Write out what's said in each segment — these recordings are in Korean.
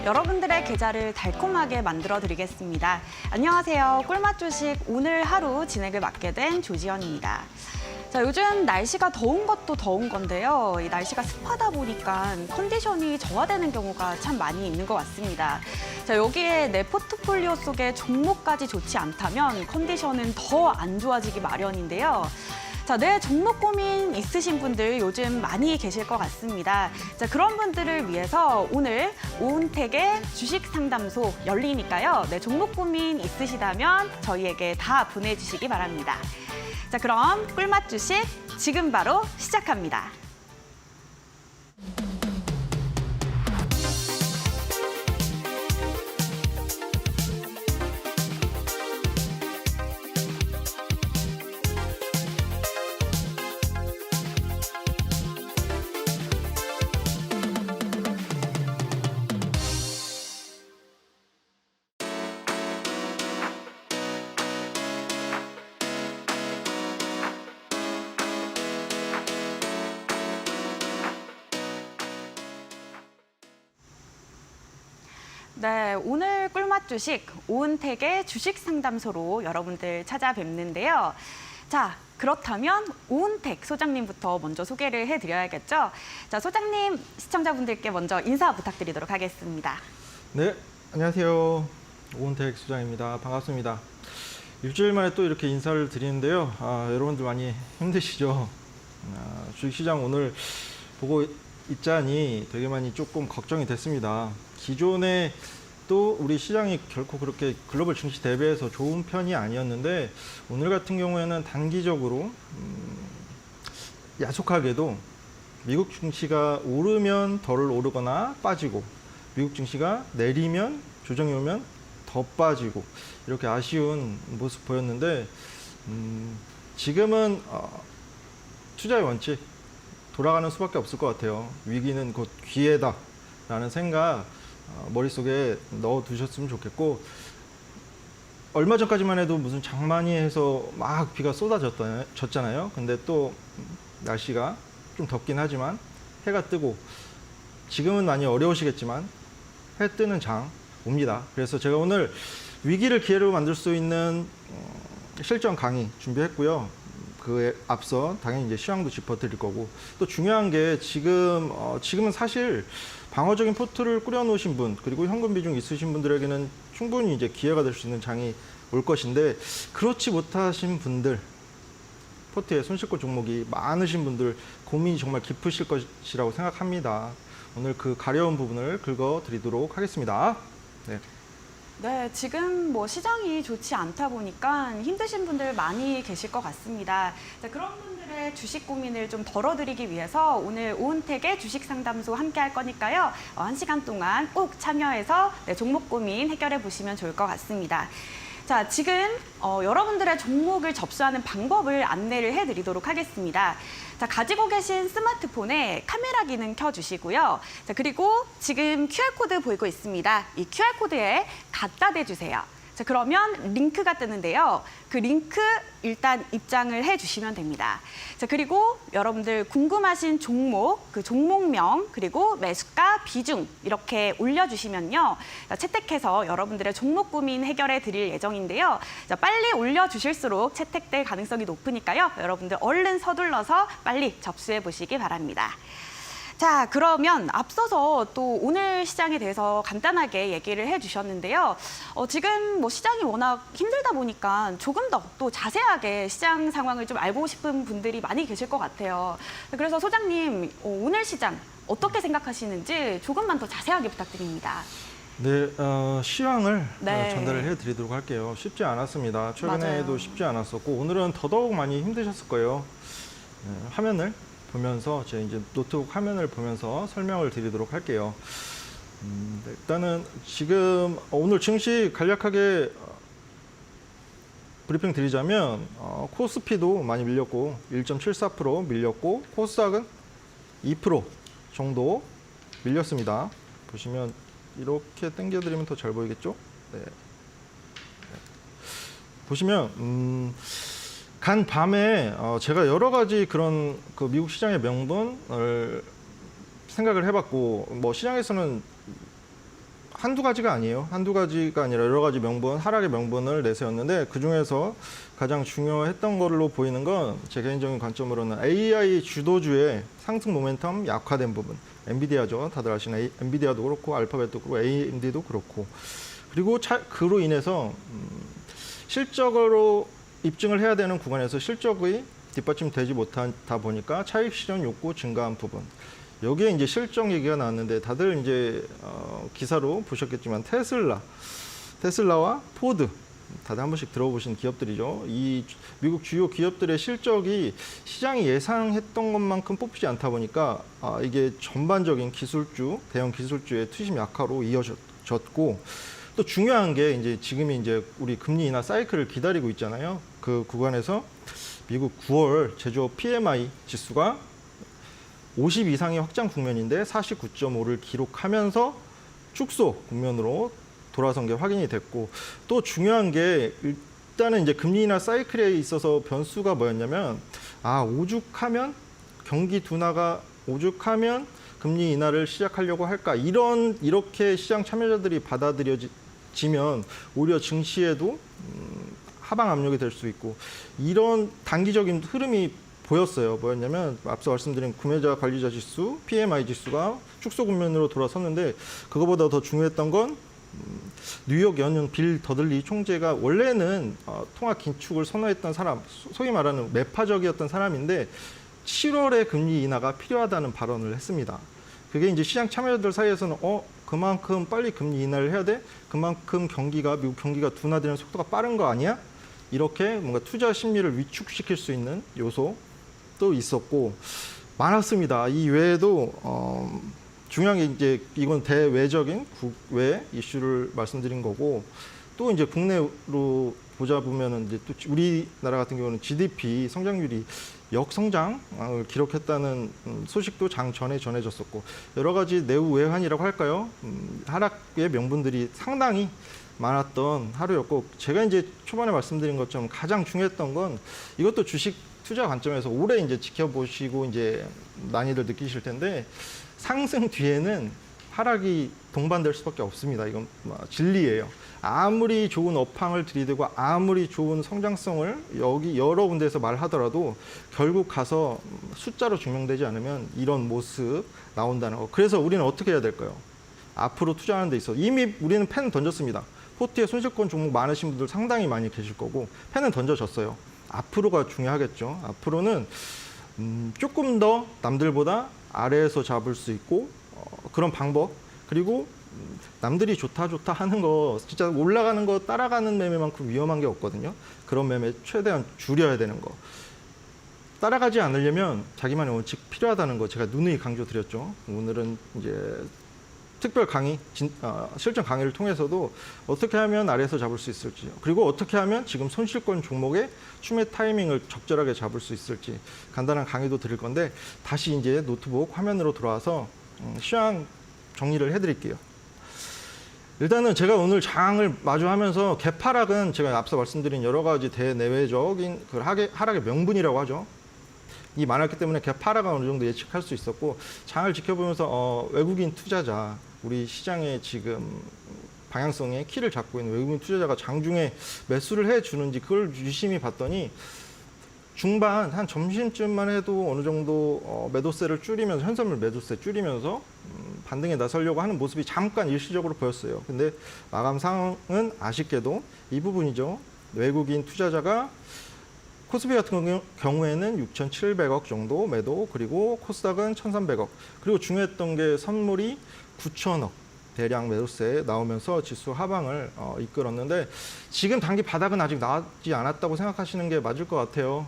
여러분들의 계좌를 달콤하게 만들어 드리겠습니다. 안녕하세요. 꿀맛 주식 오늘 하루 진행을 맡게 된 조지연입니다. 자, 요즘 날씨가 더운 것도 더운 건데요. 이 날씨가 습하다 보니까 컨디션이 저하되는 경우가 참 많이 있는 것 같습니다. 자, 여기에 내 포트폴리오 속에 종목까지 좋지 않다면 컨디션은 더 안 좋아지기 마련인데요. 자, 내 종목 고민 있으신 분들 요즘 많이 계실 것 같습니다. 자, 그런 분들을 위해서 오늘 오은택의 주식 상담소 열리니까요. 내 종목 고민 있으시다면 저희에게 다 보내주시기 바랍니다. 자, 그럼 꿀맛 주식 지금 바로 시작합니다. 네, 오늘 꿀맛 주식 오은택의 주식 상담소로 여러분들 찾아뵙는데요. 자, 그렇다면 오은택 소장님부터 먼저 소개를 해드려야겠죠. 자, 소장님, 시청자분들께 먼저 인사 부탁드리도록 하겠습니다. 네, 안녕하세요. 오은택 소장입니다. 반갑습니다. 일주일 만에 또 이렇게 인사를 드리는데요. 여러분들 많이 힘드시죠? 주식시장 오늘 보고 있자니 되게 많이 조금 걱정이 됐습니다. 기존에 또 우리 시장이 결코 그렇게 글로벌 증시 대비해서 좋은 편이 아니었는데 오늘 같은 경우에는 단기적으로 야속하게도 미국 증시가 오르면 덜 오르거나 빠지고 미국 증시가 내리면 조정이 오면 더 빠지고 이렇게 아쉬운 모습 보였는데 지금은 투자의 원칙 돌아가는 수밖에 없을 것 같아요. 위기는 곧 기회다 라는 생각 머릿속에 넣어두셨으면 좋겠고, 얼마 전까지만 해도 무슨 장마니 해서 막 비가 쏟아졌잖아요. 근데 또 날씨가 좀 덥긴 하지만 해가 뜨고, 지금은 많이 어려우시겠지만 해 뜨는 장 옵니다. 그래서 제가 오늘 위기를 기회로 만들 수 있는 실전 강의 준비했고요. 그에 앞서 당연히 이제 시황도 짚어드릴 거고, 또 중요한 게 지금은 사실 방어적인 포트를 꾸려놓으신 분, 그리고 현금 비중 있으신 분들에게는 충분히 이제 기회가 될 수 있는 장이 올 것인데, 그렇지 못하신 분들, 포트에 손실권 종목이 많으신 분들 고민이 정말 깊으실 것이라고 생각합니다. 오늘 그 가려운 부분을 긁어드리도록 하겠습니다. 네. 네, 지금 뭐 시장이 좋지 않다 보니까 힘드신 분들 많이 계실 것 같습니다. 자, 그런 분들의 주식 고민을 좀 덜어드리기 위해서 오늘 오은택의 주식 상담소 함께 할 거니까요. 1시간 동안 꼭 참여해서 종목 고민 해결해 보시면 좋을 것 같습니다. 자, 지금 여러분들의 종목을 접수하는 방법을 안내를 해드리도록 하겠습니다. 자, 가지고 계신 스마트폰에 카메라 기능 켜주시고요. 자, 그리고 지금 QR코드 보이고 있습니다. 이 QR코드에 갖다 대주세요. 자, 그러면 링크가 뜨는데요. 그 링크 일단 입장을 해주시면 됩니다. 자, 그리고 여러분들 궁금하신 종목, 그 종목명, 그리고 매수가, 비중 이렇게 올려주시면요. 자, 채택해서 여러분들의 종목 고민 해결해 드릴 예정인데요. 자, 빨리 올려주실수록 채택될 가능성이 높으니까요. 여러분들 얼른 서둘러서 빨리 접수해 보시기 바랍니다. 자, 그러면 앞서서 또 오늘 시장에 대해서 간단하게 얘기를 해주셨는데요. 지금 뭐 시장이 워낙 힘들다 보니까 조금 더 또 자세하게 시장 상황을 좀 알고 싶은 분들이 많이 계실 것 같아요. 그래서 소장님, 오늘 시장 어떻게 생각하시는지 조금만 더 자세하게 부탁드립니다. 네, 시황을 네. 전달을 해드리도록 할게요. 쉽지 않았습니다. 최근에도 맞아요. 쉽지 않았었고, 오늘은 더더욱 많이 힘드셨을 거예요. 화면을 보면서 제 이제 노트북 화면을 보면서 설명을 드리도록 할게요. 네, 일단은 지금 오늘 증시 간략하게 브리핑 드리자면 코스피도 많이 밀렸고 1.74% 밀렸고 코스닥은 2% 정도 밀렸습니다. 보시면 이렇게 당겨드리면 더 잘 보이겠죠? 네. 보시면 간밤에 제가 여러 가지 그런 그 미국 시장의 명분을 생각을 해봤고, 뭐 시장에서는 한두 가지가 아니에요. 한두 가지가 아니라 여러 가지 명분, 하락의 명분을 내세웠는데 그중에서 가장 중요했던 걸로 보이는 건 제 개인적인 관점으로는 AI 주도주의 상승 모멘텀 약화된 부분. 엔비디아죠. 다들 아시는 엔비디아도 그렇고 알파벳도 그렇고 AMD도 그렇고. 그리고 그로 인해서 실적으로 입증을 해야 되는 구간에서 실적이 뒷받침되지 못하다 보니까 차익 실현 욕구 증가한 부분. 여기에 이제 실적 얘기가 나왔는데 다들 이제 기사로 보셨겠지만 테슬라와 포드 다들 한 번씩 들어보신 기업들이죠. 이 미국 주요 기업들의 실적이 시장이 예상했던 것만큼 뽑히지 않다 보니까 이게 전반적인 기술주, 대형 기술주의 투심 약화로 이어졌고 또 중요한 게 이제 지금이 이제 우리 금리 인하 사이클을 기다리고 있잖아요. 그 구간에서 미국 9월 제조업 PMI 지수가 50 이상의 확장 국면인데 49.5를 기록하면서 축소 국면으로 돌아선 게 확인이 됐고 또 중요한 게 일단은 이제 금리 인하 사이클에 있어서 변수가 뭐였냐면 오죽하면 경기 둔화가 오죽하면 금리 인하를 시작하려고 할까 이렇게 시장 참여자들이 받아들여지면 오히려 증시에도 하방 압력이 될 수 있고 이런 단기적인 흐름이 보였어요. 뭐였냐면 앞서 말씀드린 구매자 관리자 지수, PMI 지수가 축소 국면으로 돌아섰는데 그거보다 더 중요했던 건 뉴욕 연준 빌 더들리 총재가 원래는 통화 긴축을 선호했던 사람, 소위 말하는 매파적이었던 사람인데 7월에 금리 인하가 필요하다는 발언을 했습니다. 그게 이제 시장 참여자들 사이에서는 그만큼 빨리 금리 인하를 해야 돼? 그만큼 미국 경기가 둔화되는 속도가 빠른 거 아니야? 이렇게 뭔가 투자 심리를 위축시킬 수 있는 요소도 있었고 많았습니다. 이 외에도 중요한 게 이제 이건 대외적인 국외 이슈를 말씀드린 거고 또 이제 국내로 보자 보면은 이제 또 우리나라 같은 경우는 GDP 성장률이 역성장을 기록했다는 소식도 장 전에 전해졌었고 여러 가지 내후 외환이라고 할까요? 하락의 명분들이 상당히 많았던 하루였고 제가 이제 초반에 말씀드린 것처럼 가장 중요했던 건 이것도 주식 투자 관점에서 오래 이제 지켜보시고 이제 난이들 느끼실 텐데 상승 뒤에는 하락이 동반될 수밖에 없습니다. 이건 진리예요. 아무리 좋은 업황을 들이대고 아무리 좋은 성장성을 여기 여러 군데에서 말하더라도 결국 가서 숫자로 증명되지 않으면 이런 모습 나온다는 거. 그래서 우리는 어떻게 해야 될까요? 앞으로 투자하는 데 있어 이미 우리는 펜 던졌습니다. 포트에 손실권 종목 많으신 분들 상당히 많이 계실 거고 펜은 던져졌어요. 앞으로가 중요하겠죠. 앞으로는 조금 더 남들보다 아래에서 잡을 수 있고 그런 방법 그리고 남들이 좋다 하는 거 진짜 올라가는 거 따라가는 매매만큼 위험한 게 없거든요. 그런 매매 최대한 줄여야 되는 거. 따라가지 않으려면 자기만의 원칙 필요하다는 거 제가 누누이 강조드렸죠. 오늘은 이제 특별 강의, 실전 강의를 통해서도 어떻게 하면 아래에서 잡을 수 있을지 그리고 어떻게 하면 지금 손실권 종목의 추매 타이밍을 적절하게 잡을 수 있을지 간단한 강의도 드릴 건데 다시 이제 노트북 화면으로 돌아와서 시황 정리를 해드릴게요. 일단은 제가 오늘 장을 마주하면서 개파락은 제가 앞서 말씀드린 여러 가지 대내외적인 그 하락의 명분이라고 하죠. 이 많았기 때문에 개파락은 어느 정도 예측할 수 있었고 장을 지켜보면서 외국인 투자자 우리 시장의 지금 방향성의 키를 잡고 있는 외국인 투자자가 장중에 매수를 해주는지 그걸 유심히 봤더니 중반 한 점심쯤만 해도 어느 정도 매도세를 줄이면서 현선물 매도세 줄이면서 반등에 나서려고 하는 모습이 잠깐 일시적으로 보였어요. 근데 마감 상황은 아쉽게도 이 부분이죠. 외국인 투자자가 코스피 같은 경우에는 6,700억 정도 매도 그리고 코스닥은 1,300억 그리고 중요했던 게 선물이 9,000억 대량 매도세에 나오면서 지수 하방을 이끌었는데 지금 단기 바닥은 아직 나지 않았다고 생각하시는 게 맞을 것 같아요.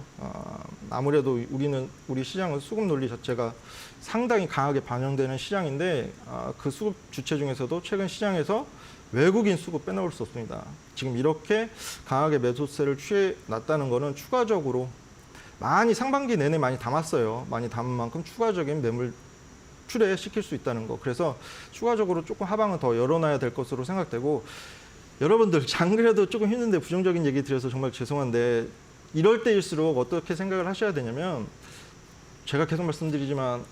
아무래도 우리 시장은 수급 논리 자체가 상당히 강하게 반영되는 시장인데 그 수급 주체 중에서도 최근 시장에서 외국인 수급 빼놓을 수 없습니다. 지금 이렇게 강하게 매도세를 취해놨다는 것은 추가적으로 상반기 내내 많이 담았어요. 많이 담은 만큼 추가적인 매물 출회시킬 수 있다는 거. 그래서 추가적으로 조금 하방은 더 열어놔야 될 것으로 생각되고 여러분들 장그래도 조금 힘든데 부정적인 얘기 드려서 정말 죄송한데 이럴 때일수록 어떻게 생각을 하셔야 되냐면 제가 계속 말씀드리지만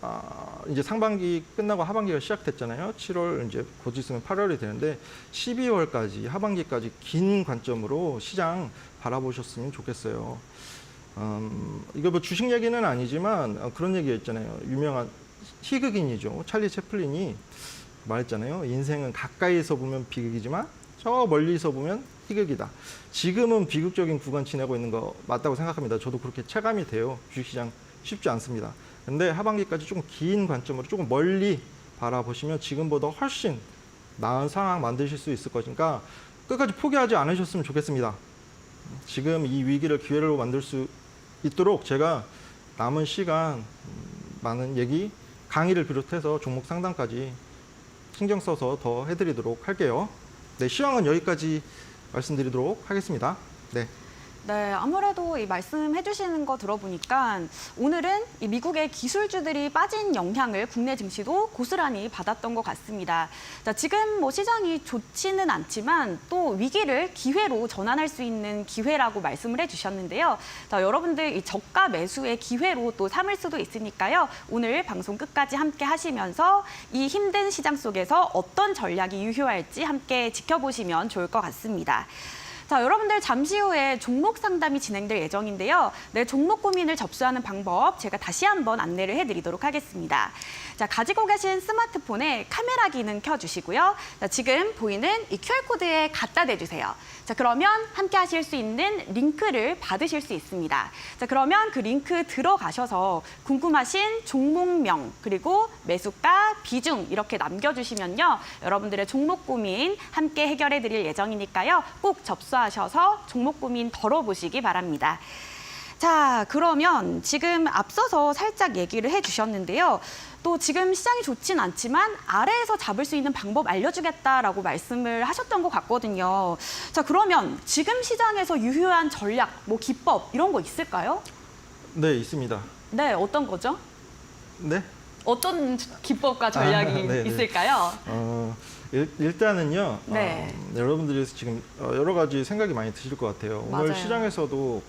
이제 상반기 끝나고 하반기가 시작됐잖아요. 7월 이제 곧 있으면 8월이 되는데 12월까지 하반기까지 긴 관점으로 시장 바라보셨으면 좋겠어요. 이거 뭐 주식 얘기는 아니지만 그런 얘기 있잖아요. 유명한 희극인이죠. 찰리 채플린이 말했잖아요. 인생은 가까이서 보면 비극이지만 저 멀리서 보면 희극이다. 지금은 비극적인 구간 지내고 있는 거 맞다고 생각합니다. 저도 그렇게 체감이 돼요. 주식시장 쉽지 않습니다. 근데 하반기까지 조금 긴 관점으로 조금 멀리 바라보시면 지금보다 훨씬 나은 상황 만드실 수 있을 것이니까 끝까지 포기하지 않으셨으면 좋겠습니다. 지금 이 위기를 기회로 만들 수 있도록 제가 남은 시간 많은 얘기, 강의를 비롯해서 종목 상담까지 신경 써서 더 해드리도록 할게요. 네, 시황은 여기까지 말씀드리도록 하겠습니다. 네. 네, 아무래도 이 말씀해 주시는 거 들어보니까 오늘은 이 미국의 기술주들이 빠진 영향을 국내 증시도 고스란히 받았던 것 같습니다. 자, 지금 뭐 시장이 좋지는 않지만 또 위기를 기회로 전환할 수 있는 기회라고 말씀을 해 주셨는데요. 자, 여러분들 이 저가 매수의 기회로 또 삼을 수도 있으니까요. 오늘 방송 끝까지 함께 하시면서 이 힘든 시장 속에서 어떤 전략이 유효할지 함께 지켜보시면 좋을 것 같습니다. 자, 여러분들 잠시 후에 종목 상담이 진행될 예정인데요. 네, 종목 고민을 접수하는 방법 제가 다시 한번 안내를 해드리도록 하겠습니다. 자, 가지고 계신 스마트폰에 카메라 기능 켜주시고요. 자, 지금 보이는 이 QR코드에 갖다 대주세요. 자, 그러면 함께 하실 수 있는 링크를 받으실 수 있습니다. 자, 그러면 그 링크 들어가셔서 궁금하신 종목명 그리고 매수가, 비중 이렇게 남겨주시면요. 여러분들의 종목 고민 함께 해결해 드릴 예정이니까요. 꼭 접수하셔서 종목 고민 덜어보시기 바랍니다. 자, 그러면 지금 앞서서 살짝 얘기를 해주셨는데요. 또 지금 시장이 좋진 않지만 아래에서 잡을 수 있는 방법 알려주겠다라고 말씀을 하셨던 것 같거든요. 자, 그러면 지금 시장에서 유효한 전략, 뭐 기법 이런 거 있을까요? 네, 있습니다. 네, 어떤 거죠? 네. 어떤 기법과 전략이 네네. 있을까요? 일단은요. 네. 여러분들이 지금 여러 가지 생각이 많이 드실 것 같아요. 오늘 맞아요. 시장에서도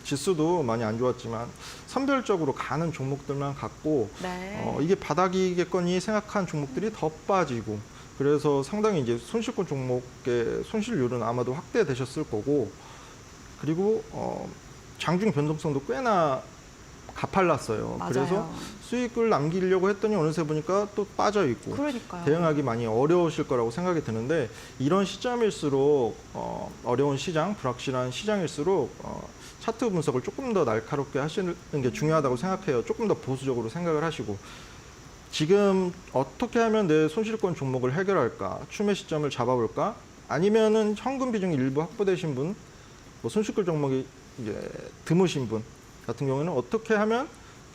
지수도 많이 안 좋았지만 선별적으로 가는 종목들만 갔고 네. 이게 바닥이겠거니 생각한 종목들이 더 빠지고 그래서 상당히 이제 손실권 종목의 손실률은 아마도 확대되셨을 거고 그리고 장중 변동성도 꽤나 가팔랐어요. 맞아요. 그래서 수익을 남기려고 했더니 어느새 보니까 또 빠져 있고 그러니까요. 대응하기 많이 어려우실 거라고 생각이 드는데 이런 시점일수록 어려운 시장, 불확실한 시장일수록 차트 분석을 조금 더 날카롭게 하시는 게 중요하다고 생각해요. 조금 더 보수적으로 생각을 하시고 지금 어떻게 하면 내 손실권 종목을 해결할까? 추매 시점을 잡아볼까? 아니면은 현금 비중이 일부 확보되신 분, 뭐 손실권 종목이 이제 드무신 분 같은 경우에는 어떻게 하면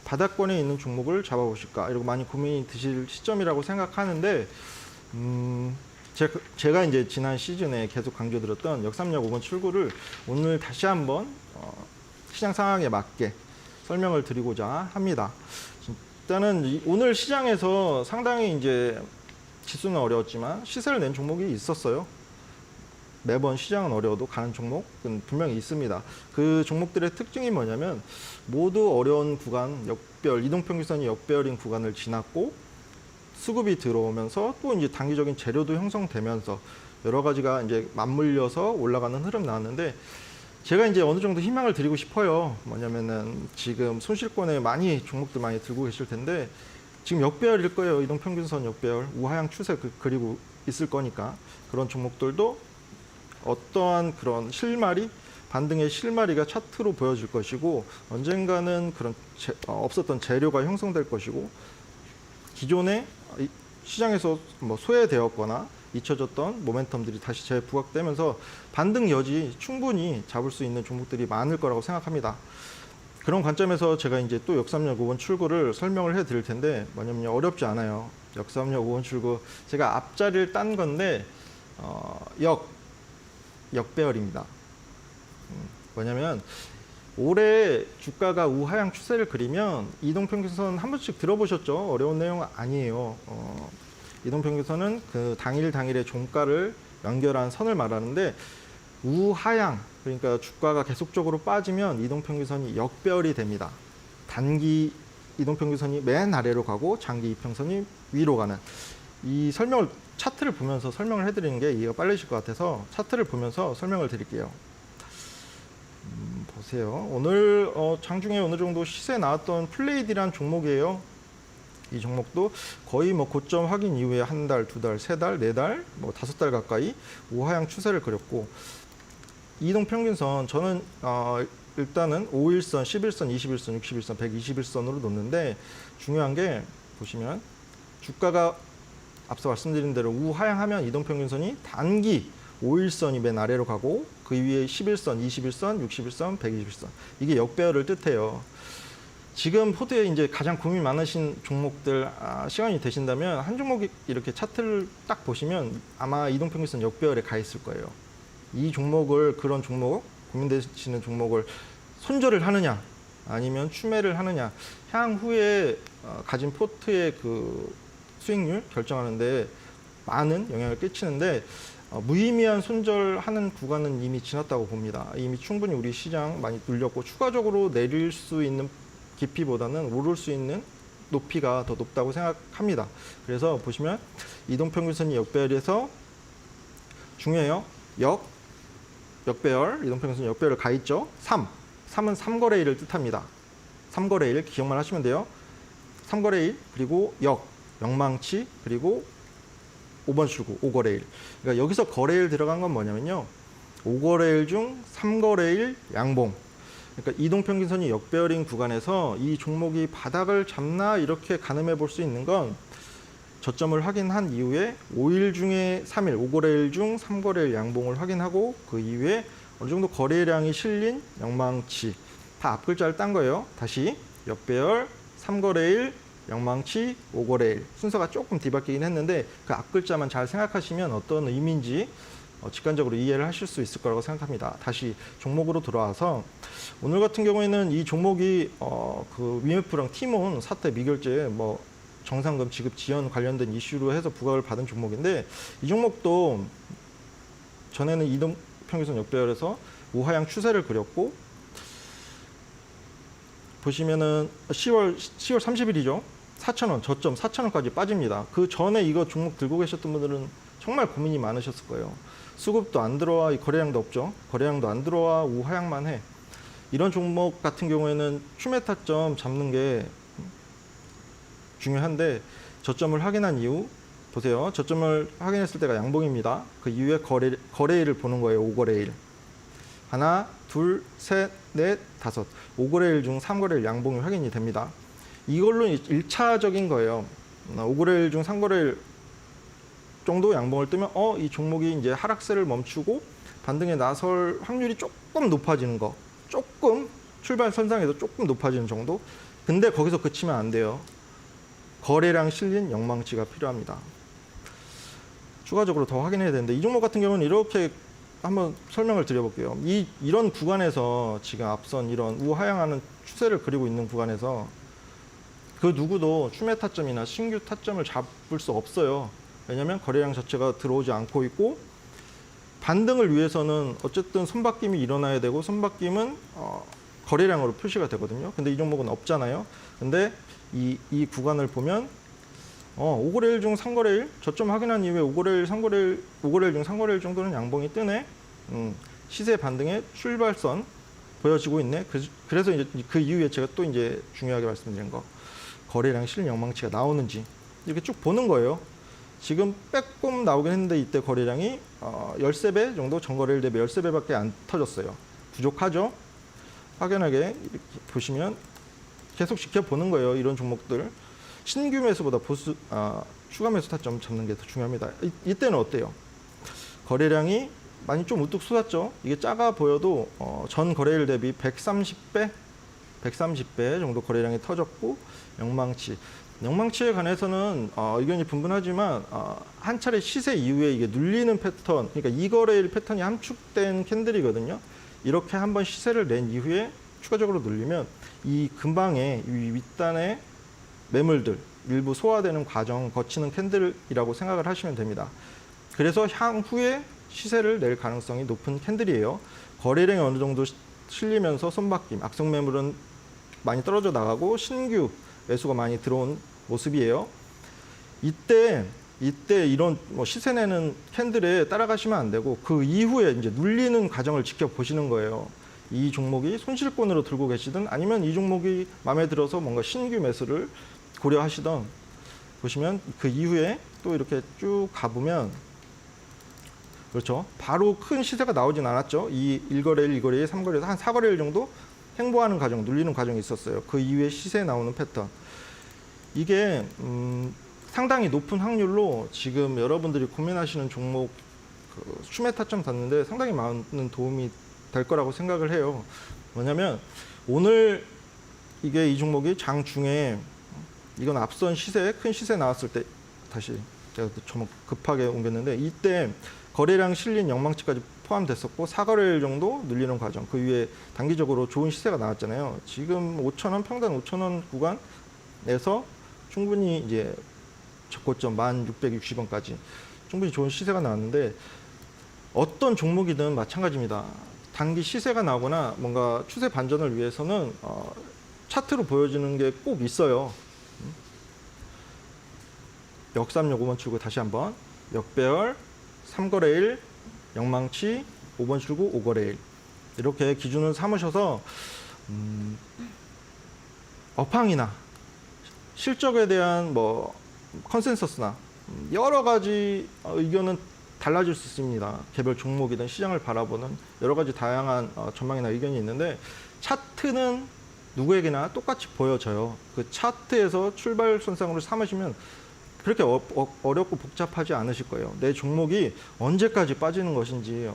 바닥권에 있는 종목을 잡아보실까? 이러고 많이 고민이 드실 시점이라고 생각하는데 제가 이제 지난 시즌에 계속 강조드렸던 역삼역 5번 출구를 오늘 다시 한번 시장 상황에 맞게 설명을 드리고자 합니다. 일단은 오늘 시장에서 상당히 이제 지수는 어려웠지만 시세를 낸 종목이 있었어요. 매번 시장은 어려워도 가는 종목은 분명히 있습니다. 그 종목들의 특징이 뭐냐면 모두 어려운 구간, 역별, 이동평균선이 역별인 구간을 지났고 수급이 들어오면서 또 이제 단기적인 재료도 형성되면서 여러 가지가 이제 맞물려서 올라가는 흐름 나왔는데 제가 이제 어느 정도 희망을 드리고 싶어요. 뭐냐면은 지금 손실권에 종목들 많이 들고 계실 텐데 지금 역배열일 거예요. 이동평균선 역배열, 우하향 추세 그리고 있을 거니까 그런 종목들도 어떠한 그런 반등의 실마리가 차트로 보여질 것이고 언젠가는 그런 없었던 재료가 형성될 것이고 기존에 시장에서 뭐 소외되었거나 잊혀졌던 모멘텀들이 다시 재부각되면서 반등 여지 충분히 잡을 수 있는 종목들이 많을 거라고 생각합니다. 그런 관점에서 제가 이제 또 역삼역 5번 출구를 설명을 해드릴 텐데 뭐냐면 어렵지 않아요. 역삼역 5번 출구 제가 앞자리를 딴 건데 역배열입니다. 뭐냐면 올해 주가가 우하향 추세를 그리면 이동평균선 한 번씩 들어보셨죠? 어려운 내용 아니에요. 이동평균선은 그 당일의 종가를 연결한 선을 말하는데 우하향, 그러니까 주가가 계속적으로 빠지면 이동평균선이 역배열이 됩니다. 단기 이동평균선이 맨 아래로 가고 장기 이평선이 위로 가는 이 설명을 차트를 보면서 설명을 해드리는 게 이해가 빨리실 것 같아서 차트를 보면서 설명을 드릴게요. 보세요. 오늘 장중에 어느 정도 시세 나왔던 플레이디란 종목이에요. 이 종목도 거의 뭐 고점 확인 이후에 한 달, 두 달, 세 달, 네 달, 뭐 다섯 달 가까이 우하향 추세를 그렸고 이동평균선 저는 일단은 5일선, 11선, 21선, 61선, 121선으로 놓는데 중요한 게 보시면 주가가 앞서 말씀드린 대로 우하향하면 이동평균선이 단기 5일선이 맨 아래로 가고 그 위에 11선, 21선, 61선, 121선 이게 역배열을 뜻해요. 지금 포트에 이제 가장 고민 많으신 종목들 시간이 되신다면 한 종목 이렇게 차트를 딱 보시면 아마 이동평균선 역배열에 가 있을 거예요. 이 종목을 그런 종목 고민되시는 종목을 손절을 하느냐 아니면 추매를 하느냐 향후에 가진 포트의 그 수익률 결정하는데 많은 영향을 끼치는데 무의미한 손절하는 구간은 이미 지났다고 봅니다. 이미 충분히 우리 시장 많이 눌렸고 추가적으로 내릴 수 있는 깊이보다는 오를 수 있는 높이가 더 높다고 생각합니다. 그래서 보시면 이동평균선이 역배열에서 중요해요. 역배열, 이동평균선 역배열을 가 있죠. 3은 3거래일을 뜻합니다. 3거래일 기억만 하시면 돼요. 3거래일 그리고 영망치 그리고 5번 출구 5거래일. 그러니까 여기서 거래일 들어간 건 뭐냐면요. 5거래일 중 3거래일 양봉. 그러니까 이동평균선이 역배열인 구간에서 이 종목이 바닥을 잡나 이렇게 가늠해 볼 수 있는 건 저점을 확인한 이후에 5일 중에 3일, 5거래일 중 3거래일 양봉을 확인하고 그 이후에 어느 정도 거래량이 실린 영망치 다 앞글자를 딴 거예요. 다시 역배열, 3거래일, 영망치, 5거래일 순서가 조금 뒤바뀌긴 했는데 그 앞글자만 잘 생각하시면 어떤 의미인지 직관적으로 이해를 하실 수 있을 거라고 생각합니다. 다시 종목으로 돌아와서 오늘 같은 경우에는 이 종목이 그 위메프랑 티몬 사태 미결제 뭐 정상금 지급 지연 관련된 이슈로 해서 부각을 받은 종목인데 이 종목도 전에는 이동평균선 역배열에서 우하향 추세를 그렸고 보시면은 10월 30일이죠. 4,000원 저점 4,000원까지 빠집니다. 그 전에 이거 종목 들고 계셨던 분들은 정말 고민이 많으셨을 거예요. 수급도 안 들어와, 거래량도 없죠. 거래량도 안 들어와, 우하향만 해. 이런 종목 같은 경우에는 추매 타점 잡는 게 중요한데 저점을 확인한 이후 보세요. 저점을 확인했을 때가 양봉입니다. 그 이후에 거래일을 보는 거예요. 5거래일. 하나, 둘, 셋, 넷, 다섯. 5거래일 중 3거래일 양봉이 확인이 됩니다. 이걸로 1차적인 거예요. 5거래일 중 3거래일 정도 양봉을 뜨면 이 종목이 이제 하락세를 멈추고 반등에 나설 확률이 조금 높아지는 거. 조금 출발선상에서 조금 높아지는 정도. 근데 거기서 그치면 안 돼요. 거래량 실린 영망치가 필요합니다. 추가적으로 더 확인해야 되는데 이 종목 같은 경우는 이렇게 한번 설명을 드려볼게요. 이런 구간에서 지금 앞선 이런 우하향하는 추세를 그리고 있는 구간에서 그 누구도 추매 타점이나 신규 타점을 잡을 수 없어요. 왜냐하면 거래량 자체가 들어오지 않고 있고 반등을 위해서는 어쨌든 손바뀜이 일어나야 되고 손바뀜은 거래량으로 표시가 되거든요. 근데 이 종목은 없잖아요. 근데 이 구간을 보면 5거래일 중 3거래일 저점 확인한 이후에 5거래일 중 3거래일 정도는 양봉이 뜨네. 시세 반등의 출발선 보여지고 있네. 그래서 이제 그 이후에 제가 또 이제 중요하게 말씀드린 거 거래량 실린 영망치가 나오는지 이렇게 쭉 보는 거예요. 지금 빼꼼 나오긴 했는데 이때 거래량이 13배 정도 전거래일 대비 13배밖에 안 터졌어요. 부족하죠? 확연하게 이렇게 보시면 계속 지켜보는 거예요. 이런 종목들. 신규 매수보다 추가 매수 타점 잡는 게 더 중요합니다. 이때는 어때요? 거래량이 많이 좀 우뚝 솟았죠. 이게 작아 보여도 전 거래일 대비 130배 정도 거래량이 터졌고 영망치에 관해서는 의견이 분분하지만 한 차례 시세 이후에 이게 눌리는 패턴, 그러니까 2거래일 패턴이 함축된 캔들이거든요. 이렇게 한번 시세를 낸 이후에 추가적으로 눌리면 이 근방에 이 윗단의 매물들 일부 소화되는 과정 거치는 캔들이라고 생각을 하시면 됩니다. 그래서 향후에 시세를 낼 가능성이 높은 캔들이에요. 거래량이 어느 정도 실리면서 손바뀜, 악성 매물은 많이 떨어져 나가고 신규 매수가 많이 들어온 모습이에요. 이때 이런 뭐 시세 내는 캔들에 따라가시면 안 되고 그 이후에 이제 눌리는 과정을 지켜보시는 거예요. 이 종목이 손실권으로 들고 계시든 아니면 이 종목이 마음에 들어서 뭔가 신규 매수를 고려하시던 보시면 그 이후에 또 이렇게 쭉 가보면 그렇죠. 바로 큰 시세가 나오진 않았죠. 이 1거래일, 2거래일, 3거래일 한 4거래일 정도 횡보하는 과정, 눌리는 과정이 있었어요. 그 이후에 시세 나오는 패턴. 이게 상당히 높은 확률로 지금 여러분들이 고민하시는 종목 수매 타점 닿는데 상당히 많은 도움이 될 거라고 생각을 해요. 뭐냐면 오늘 이게 이 종목이 장중에 이건 앞선 시세, 큰 시세 나왔을 때 다시 제가 좀 급하게 옮겼는데 이때 거래량 실린 영망치까지 포함됐었고 4거래일 정도 늘리는 과정 그 위에 단기적으로 좋은 시세가 나왔잖아요. 지금 5,000원 평단 5,000원 구간에서 충분히 이제 저고점 1,660원까지 충분히 좋은 시세가 나왔는데 어떤 종목이든 마찬가지입니다. 단기 시세가 나오거나 뭔가 추세 반전을 위해서는 차트로 보여지는 게 꼭 있어요. 역삼역 5번 출구 다시 한번 역배열 3거래일 영망치 5번 출구 5거래일 이렇게 기준을 삼으셔서 업황이나 실적에 대한 뭐 컨센서스나 여러 가지 의견은 달라질 수 있습니다. 개별 종목이든 시장을 바라보는 여러 가지 다양한 전망이나 의견이 있는데 차트는 누구에게나 똑같이 보여져요. 그 차트에서 출발선상으로 삼으시면 그렇게 어렵고 복잡하지 않으실 거예요. 내 종목이 언제까지 빠지는 것인지,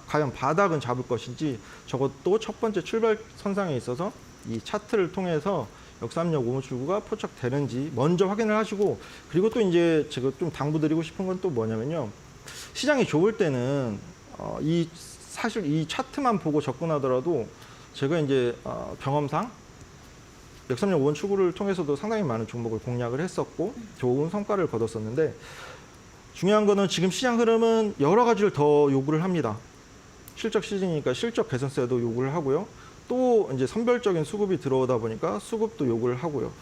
과연 바닥은 잡을 것인지, 저것도 첫 번째 출발선상에 있어서 이 차트를 통해서 역삼역 5번 출구가 포착되는지 먼저 확인을 하시고, 그리고 또 이제 제가 좀 당부드리고 싶은 건 또 뭐냐면요. 시장이 좋을 때는 사실 이 차트만 보고 접근하더라도 제가 이제 경험상 역삼역 5번 출구를 통해서도 상당히 많은 종목을 공략을 했었고 좋은 성과를 거뒀었는데 중요한 거는 지금 시장 흐름은 여러 가지를 더 요구를 합니다. 실적 시즌이니까 실적 개선세도 요구를 하고요. 또 이제 선별적인 수급이 들어오다 보니까 수급도 요구를 하고요.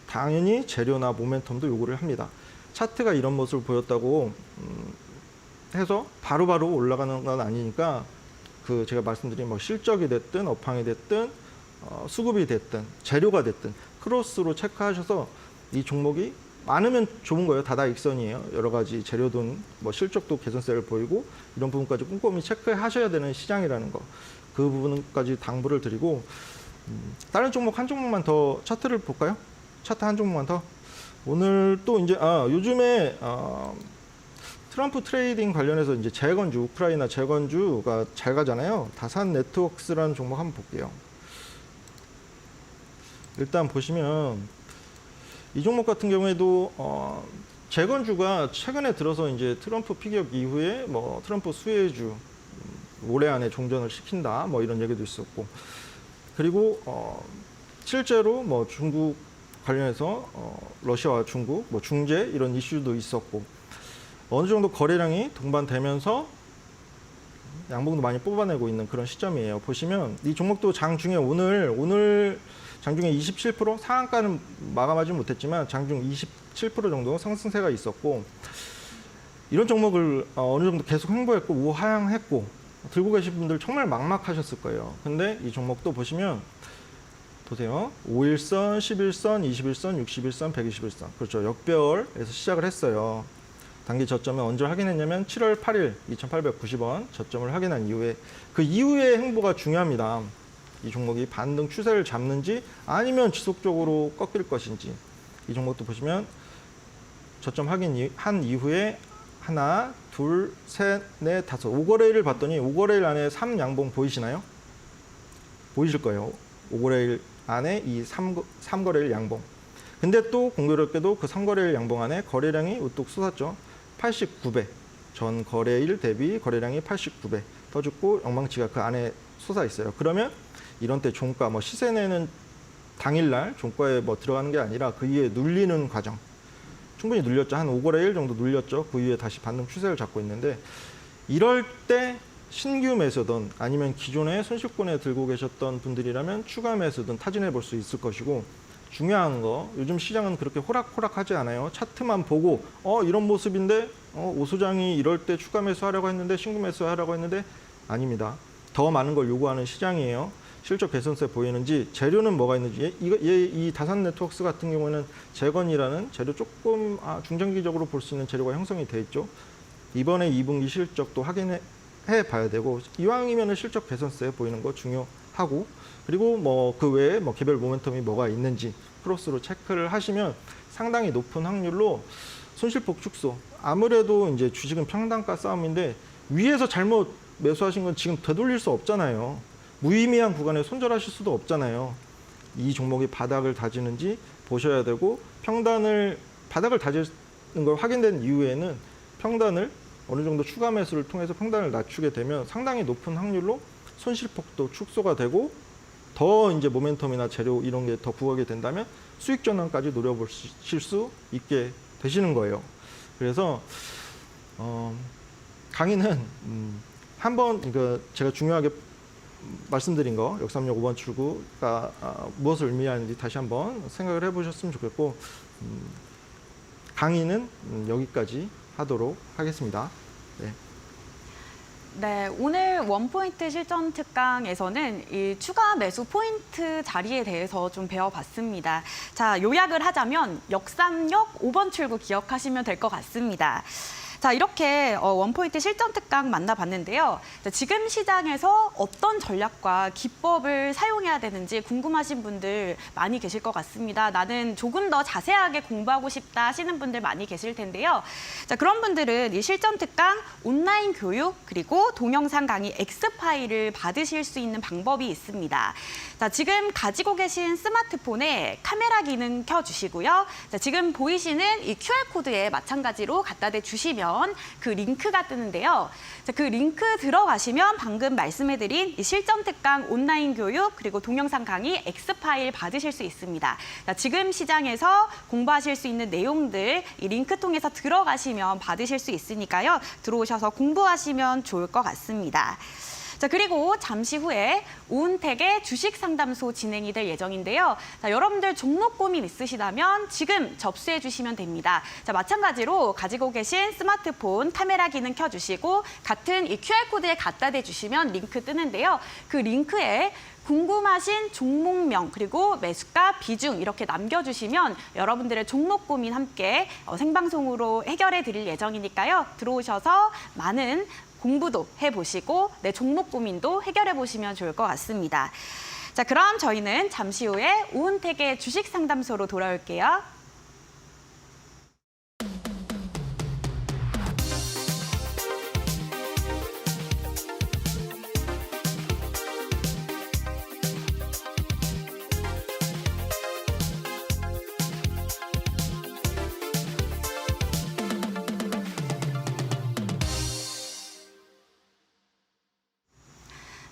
당연히 재료나 모멘텀도 요구를 합니다. 차트가 이런 모습을 보였다고 해서 바로바로 올라가는 건 아니니까 그 제가 말씀드린 뭐 실적이 됐든 업황이 됐든 수급이 됐든 재료가 됐든 크로스로 체크하셔서 이 종목이 많으면 좋은 거예요. 다다익선이에요. 여러 가지 재료든 뭐 실적도 개선세를 보이고 이런 부분까지 꼼꼼히 체크하셔야 되는 시장이라는 거. 그 부분까지 당부를 드리고 다른 종목 한 종목만 더 차트를 볼까요? 차트 한 종목만 더. 오늘 또 이제 요즘에 트럼프 트레이딩 관련해서 이제 재건주 우크라이나 재건주가 잘 가잖아요. 다산 네트워크스라는 종목 한번 볼게요. 일단 보시면 이 종목 같은 경우에도 재건주가 최근에 들어서 이제 트럼프 피격 이후에 뭐 트럼프 수혜주 올해 안에 종전을 시킨다 뭐 이런 얘기도 있었고 그리고 실제로 뭐 중국 관련해서 러시아와 중국 뭐 중재 이런 이슈도 있었고 어느 정도 거래량이 동반되면서 양봉도 많이 뽑아내고 있는 그런 시점이에요. 보시면 이 종목도 장중에 오늘 장중에 27% 상한가는 마감하지 못했지만 장중 27% 정도 상승세가 있었고 이런 종목을 어느 정도 계속 횡보했고 우하향했고 들고 계신 분들 정말 막막하셨을 거예요. 근데 이 종목도 보시면 보세요. 5일선, 11선, 21선, 61선, 121선 그렇죠. 역배열에서 시작을 했어요. 단기 저점은 언제 확인했냐면 7월 8일 2,890원 저점을 확인한 이후에 그 이후의 행보가 중요합니다. 이 종목이 반등 추세를 잡는지 아니면 지속적으로 꺾일 것인지 이 종목도 보시면 저점 확인한 이후에 하나, 둘, 셋, 넷, 다섯 5거래일을 봤더니 5거래일 안에 3양봉 보이시나요? 보이실 거예요. 5거래일 안에 이 3거래일 양봉. 근데 또 공교롭게도 그 3거래일 양봉 안에 거래량이 우뚝 솟았죠. 89배. 전 거래일 대비 거래량이 89배. 더 죽고 영망치가 그 안에 솟아 있어요. 그러면 이런 때 종가 뭐 시세 내는 당일날 종가에 뭐 들어가는 게 아니라 그 이후에 눌리는 과정. 충분히 눌렸죠. 한 5거래일 정도 눌렸죠. 그 이후에 다시 반등 추세를 잡고 있는데 이럴 때 신규 매수든 아니면 기존에 손실권에 들고 계셨던 분들이라면 추가 매수든 타진해 볼 수 있을 것이고 중요한 거, 요즘 시장은 그렇게 호락호락하지 않아요. 차트만 보고 이런 모습인데 오 소장이 이럴 때 추가 매수하려고 했는데 신규 매수하려고 했는데 아닙니다. 더 많은 걸 요구하는 시장이에요. 실적 개선세 보이는지, 재료는 뭐가 있는지, 이 다산 네트워크스 같은 경우에는 재건이라는 재료 조금 중장기적으로 볼 수 있는 재료가 형성이 돼 있죠. 이번에 2분기 실적도 확인해 봐야 되고, 이왕이면 실적 개선세 보이는 거 중요하고, 그리고 뭐 그 외에 뭐 개별 모멘텀이 뭐가 있는지 크로스로 체크를 하시면 상당히 높은 확률로 손실폭 축소. 아무래도 이제 주식은 평단가 싸움인데 위에서 잘못 매수하신 건 지금 되돌릴 수 없잖아요. 무의미한 구간에 손절하실 수도 없잖아요. 이 종목이 바닥을 다지는지 보셔야 되고, 평단을 바닥을 다지는 걸 확인된 이후에는 평단을 어느 정도 추가 매수를 통해서 평단을 낮추게 되면 상당히 높은 확률로 손실폭도 축소가 되고, 더 이제 모멘텀이나 재료 이런 게 더 부각이 된다면 수익 전환까지 노려보실 수 있게 되시는 거예요. 그래서 강의는 한번 제가 중요하게 말씀드린 거, 역삼역 5번 출구가 무엇을 의미하는지 다시 한번 생각을 해보셨으면 좋겠고, 강의는 여기까지 하도록 하겠습니다. 네. 네, 오늘 원포인트 실전 특강에서는 이 추가 매수 포인트 자리에 대해서 좀 배워봤습니다. 자, 요약을 하자면 역삼역 5번 출구 기억하시면 될 것 같습니다. 자, 이렇게 원포인트 실전 특강 만나봤는데요. 자, 지금 시장에서 어떤 전략과 기법을 사용해야 되는지 궁금하신 분들 많이 계실 것 같습니다. 나는 조금 더 자세하게 공부하고 싶다 하시는 분들 많이 계실 텐데요. 자, 그런 분들은 이 실전 특강 온라인 교육 그리고 동영상 강의 X파일을 받으실 수 있는 방법이 있습니다. 자, 지금 가지고 계신 스마트폰에 카메라 기능 켜주시고요. 자, 지금 보이시는 이 QR코드에 마찬가지로 갖다 대주시면 그 링크가 뜨는데요. 자, 그 링크 들어가시면 방금 말씀해드린 이 실전 특강 온라인 교육 그리고 동영상 강의 X파일 받으실 수 있습니다. 자, 지금 시장에서 공부하실 수 있는 내용들 이 링크 통해서 들어가시면 받으실 수 있으니까요. 들어오셔서 공부하시면 좋을 것 같습니다. 자, 그리고 잠시 후에 오은택의 주식 상담소 진행이 될 예정인데요. 자, 여러분들 종목 고민 있으시다면 지금 접수해 주시면 됩니다. 자, 마찬가지로 가지고 계신 스마트폰 카메라 기능 켜주시고 같은 이 QR코드에 갖다 대주시면 링크 뜨는데요. 그 링크에 궁금하신 종목명 그리고 매수가 비중 이렇게 남겨주시면 여러분들의 종목 고민 함께 생방송으로 해결해 드릴 예정이니까요. 들어오셔서 많은 공부도 해보시고 내 종목 고민도 해결해 보시면 좋을 것 같습니다. 자, 그럼 저희는 잠시 후에 오은택의 주식 상담소로 돌아올게요.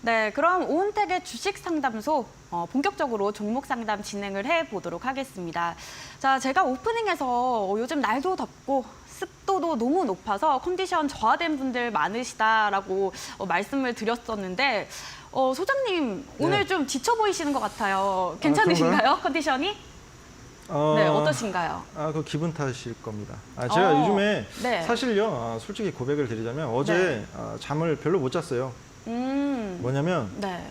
네, 그럼 오은택의 주식 상담소 본격적으로 종목 상담 진행을 해보도록 하겠습니다. 자, 제가 오프닝에서 요즘 날도 덥고 습도도 너무 높아서 컨디션 저하된 분들 많으시다라고 말씀을 드렸었는데 소장님 오늘 네. 좀 지쳐 보이시는 것 같아요. 괜찮으신가요? 컨디션이? 네, 어떠신가요? 그 기분 탓일 겁니다. 제가 요즘에 네. 사실요, 솔직히 고백을 드리자면 어제 잠을 별로 못 잤어요. 뭐냐면 네.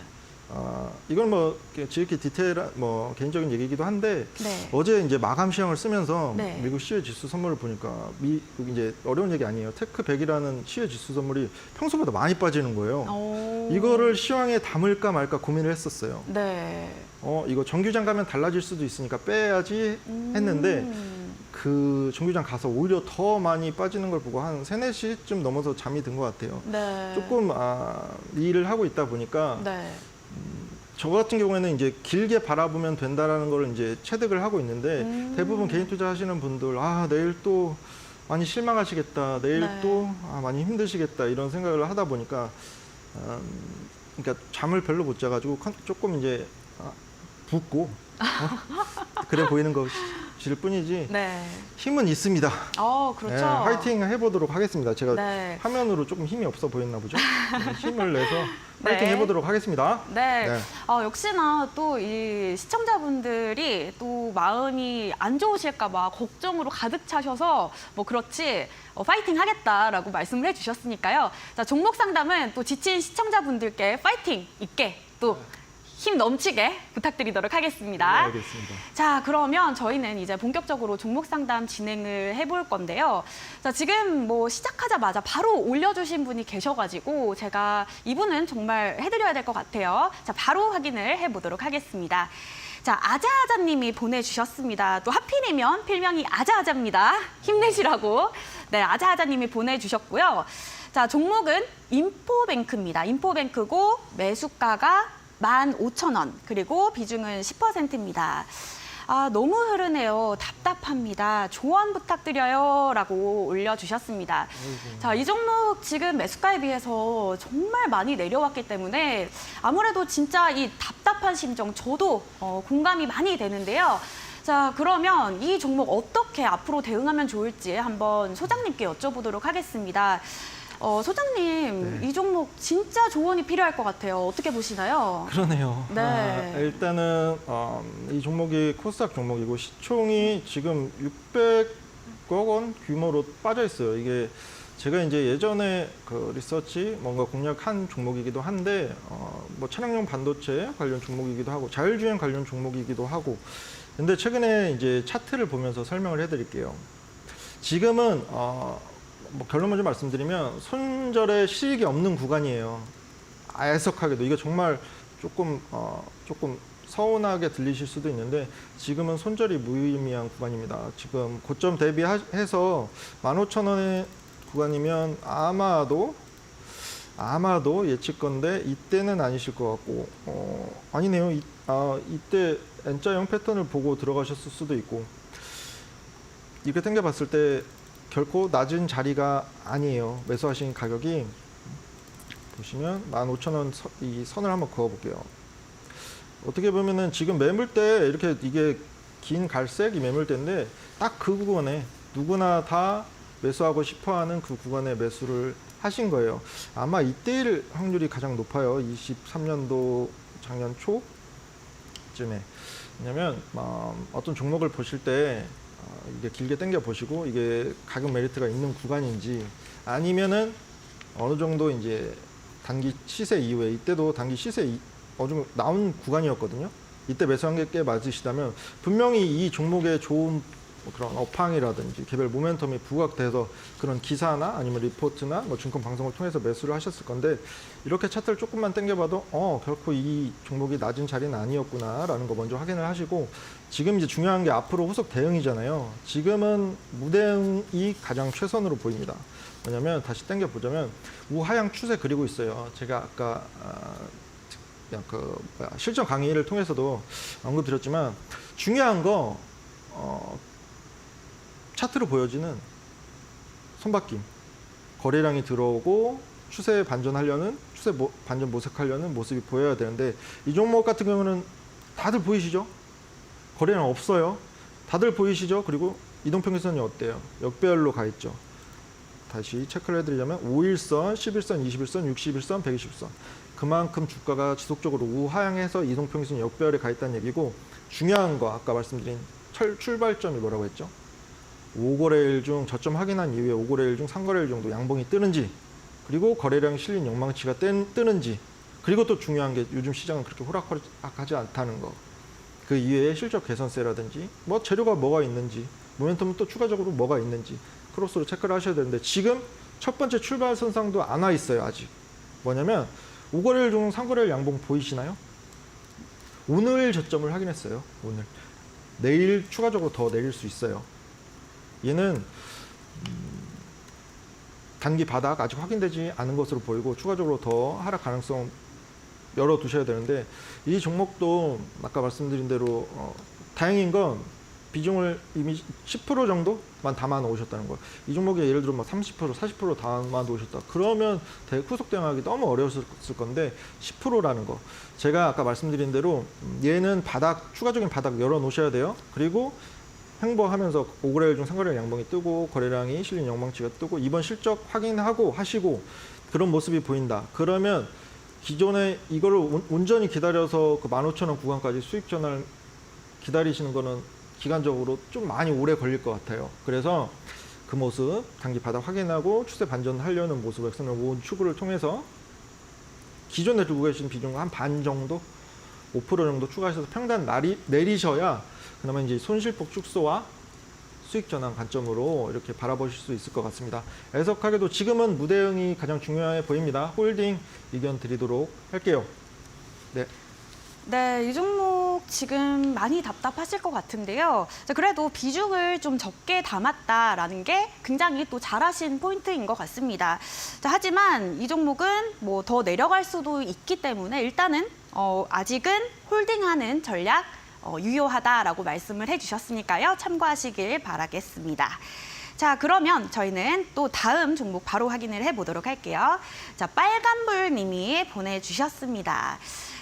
이건 뭐 지극히 디테일한 뭐 개인적인 얘기이기도 한데 네. 어제 이제 마감 시황을 쓰면서 네. 미국 시외 지수 선물을 보니까 이제 어려운 얘기 아니에요. 테크 100이라는 시외 지수 선물이 평소보다 많이 빠지는 거예요. 이거를 시황에 담을까 말까 고민을 했었어요. 네. 이거 정규장 가면 달라질 수도 있으니까 빼야지 했는데 그 정규장 가서 오히려 더 많이 빠지는 걸 보고 한 3, 4시쯤 넘어서 잠이 든 것 같아요. 네. 조금 일을 하고 있다 보니까 네. 저 같은 경우에는 이제 길게 바라보면 된다라는 걸 이제 체득을 하고 있는데 대부분 개인 투자하시는 분들 내일 또 많이 실망하시겠다, 내일 네. 또 많이 힘드시겠다 이런 생각을 하다 보니까 그러니까 잠을 별로 못 자가지고 조금 이제 붓고 그래 보이는 질 뿐이지 네. 힘은 있습니다. 그렇죠. 네, 화이팅 해보도록 하겠습니다. 제가 네. 화면으로 조금 힘이 없어 보였나 보죠. 네, 힘을 내서 화이팅 네. 해보도록 하겠습니다. 네. 네. 역시나 또 이 시청자분들이 또 마음이 안 좋으실까봐 걱정으로 가득 차셔서 뭐 그렇지 파이팅 하겠다라고 말씀을 해주셨으니까요. 자, 종목 상담은 또 지친 시청자분들께 파이팅 있게 또 힘 넘치게 부탁드리도록 네, 하겠습니다. 알겠습니다. 자, 그러면 저희는 이제 본격적으로 종목 상담 진행을 해볼 건데요. 자, 지금 뭐 시작하자마자 바로 올려주신 분이 계셔가지고 제가 이분은 정말 해드려야 될 것 같아요. 자, 바로 확인을 해보도록 하겠습니다. 자, 아자아자님이 보내주셨습니다. 또 하필이면 필명이 아자아자입니다. 힘내시라고. 네, 아자아자님이 보내주셨고요. 자, 종목은 인포뱅크입니다. 인포뱅크고 매수가가 15,000원, 그리고 비중은 10%입니다. 너무 흐르네요. 답답합니다. 조언 부탁드려요. 라고 올려주셨습니다. 자, 이 종목 지금 매수가에 비해서 정말 많이 내려왔기 때문에 아무래도 진짜 이 답답한 심정 저도 공감이 많이 되는데요. 자, 그러면 이 종목 어떻게 앞으로 대응하면 좋을지 한번 소장님께 여쭤보도록 하겠습니다. 소장님, 네. 이 종목 진짜 조언이 필요할 것 같아요. 어떻게 보시나요? 그러네요. 네. 일단은 이 종목이 코스닥 종목이고 시총이 지금 600억 원 규모로 빠져 있어요. 이게 제가 이제 예전에 그 리서치 뭔가 공략한 종목이기도 한데 뭐 차량용 반도체 관련 종목이기도 하고 자율주행 관련 종목이기도 하고 근데 최근에 이제 차트를 보면서 설명을 해드릴게요. 지금은 뭐 결론 먼저 말씀드리면 손절의 실익이 없는 구간이에요. 애석하게도 이게 정말 조금 서운하게 들리실 수도 있는데 지금은 손절이 무의미한 구간입니다. 지금 고점 대비해서 15,000원의 구간이면 아마도 예측건데 이때는 아니실 것 같고 아니네요. 이때 N자형 패턴을 보고 들어가셨을 수도 있고 이렇게 당겨봤을 때 결코 낮은 자리가 아니에요. 매수하신 가격이 보시면 15,000원 이 선을 한번 그어볼게요. 어떻게 보면은 지금 매물대 이렇게 이게 긴 갈색이 매물대인데 딱 그 구간에 누구나 다 매수하고 싶어하는 그 구간에 매수를 하신 거예요. 아마 이때일 확률이 가장 높아요. 23년도 작년 초쯤에. 왜냐면 어떤 종목을 보실 때 이게 길게 당겨 보시고 이게 가격 메리트가 있는 구간인지 아니면은 어느 정도 이제 단기 시세 이후에 이때도 단기 시세 어느 정도 나온 구간이었거든요. 이때 매수한 게 꽤 맞으시다면 분명히 이 종목의 좋은 그런 업황이라든지 개별 모멘텀이 부각돼서 그런 기사나 아니면 리포트나 뭐 증권 방송을 통해서 매수를 하셨을 건데 이렇게 차트를 조금만 당겨봐도 결코 이 종목이 낮은 자리는 아니었구나라는 거 먼저 확인을 하시고 지금 이제 중요한 게 앞으로 후속 대응이잖아요. 지금은 무대응이 가장 최선으로 보입니다. 왜냐하면 다시 당겨보자면 우하향 추세 그리고 있어요. 제가 아까 실전 강의를 통해서도 언급드렸지만 중요한 거 차트로 보여지는 손바뀜, 거래량이 들어오고 추세 반전하려는 추세 반전 모색하려는 모습이 보여야 되는데 이 종목 같은 경우는 다들 보이시죠? 거래량 없어요. 다들 보이시죠? 그리고 이동평균선이 어때요? 역배열로 가 있죠. 다시 체크를 해드리자면 5일선, 11선, 21선, 61선, 120선 그만큼 주가가 지속적으로 우하향해서 이동평균선 역배열에 가 있다는 얘기고 중요한 거 아까 말씀드린 출발점이 뭐라고 했죠? 5거래일 중 저점 확인한 이후에 5거래일 중 3거래일 정도 양봉이 뜨는지 그리고 거래량이 실린 영망치가 뜨는지 그리고 또 중요한 게 요즘 시장은 그렇게 호락호락하지 않다는 거. 그 이외에 실적 개선세라든지 뭐 재료가 뭐가 있는지 모멘텀은 또 추가적으로 뭐가 있는지 크로스로 체크를 하셔야 되는데 지금 첫 번째 출발선상도 안 와 있어요. 아직. 뭐냐면 5거래일 중 3거래일 양봉 보이시나요? 오늘 저점을 확인했어요. 오늘. 내일 추가적으로 더 내릴 수 있어요. 얘는 단기 바닥 아직 확인되지 않은 것으로 보이고 추가적으로 더 하락 가능성 열어두셔야 되는데 이 종목도 아까 말씀드린 대로 다행인 건 비중을 이미 10% 정도만 담아 놓으셨다는 거예요. 이 종목에 예를 들어 30%, 40% 담아 놓으셨다. 그러면 후속 대응하기 너무 어려웠을 건데 10%라는 거. 제가 아까 말씀드린 대로 얘는 추가적인 바닥 열어 놓으셔야 돼요. 그리고 횡보하면서 5거래일 중 상거래일 양봉이 뜨고 거래량이 실린 영망치가 뜨고 이번 실적 확인하고 하시고 그런 모습이 보인다. 그러면 기존에 이거를 온전히 기다려서 그 15,000원 구간까지 수익 전환 기다리시는 거는 기간적으로 좀 많이 오래 걸릴 것 같아요. 그래서 그 모습 단기 바닥 확인하고 추세 반전하려는 모습 엑셀 모은 추구를 통해서 기존에 두고 계신 비중 한 반 정도 5% 정도 추가하셔서 평단 내리셔야 그나마 이제 손실폭 축소와 수익 전환 관점으로 이렇게 바라보실 수 있을 것 같습니다. 애석하게도 지금은 무대응이 가장 중요해 보입니다. 홀딩 의견 드리도록 할게요. 네. 네, 이 종목 지금 많이 답답하실 것 같은데요. 자, 그래도 비중을 좀 적게 담았다라는 게 굉장히 또 잘하신 포인트인 것 같습니다. 자, 하지만 이 종목은 뭐 더 내려갈 수도 있기 때문에 일단은 아직은 홀딩하는 전략 유효하다라고 말씀을 해주셨으니까요. 참고하시길 바라겠습니다. 자, 그러면 저희는 또 다음 종목 바로 확인을 해보도록 할게요. 자, 빨간불 님이 보내주셨습니다.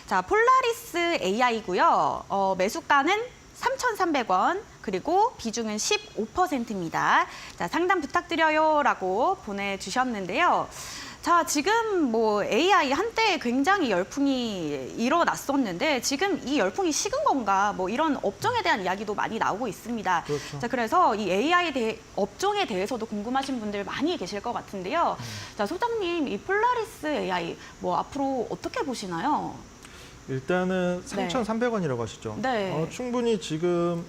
자, 폴라리스 AI고요. 매수가는 3,300원, 그리고 비중은 15%입니다. 자, 상담 부탁드려요라고 보내주셨는데요. 자, 지금 뭐 AI 한때 굉장히 열풍이 일어났었는데 지금 이 열풍이 식은 건가? 뭐 이런 업종에 대한 이야기도 많이 나오고 있습니다. 그렇죠. 자, 그래서 이 AI 업종에 대해서도 궁금하신 분들 많이 계실 것 같은데요. 자, 소장님, 이 폴라리스 AI 뭐 앞으로 어떻게 보시나요? 일단은 네. 3,300원이라고 하시죠. 네. 충분히 지금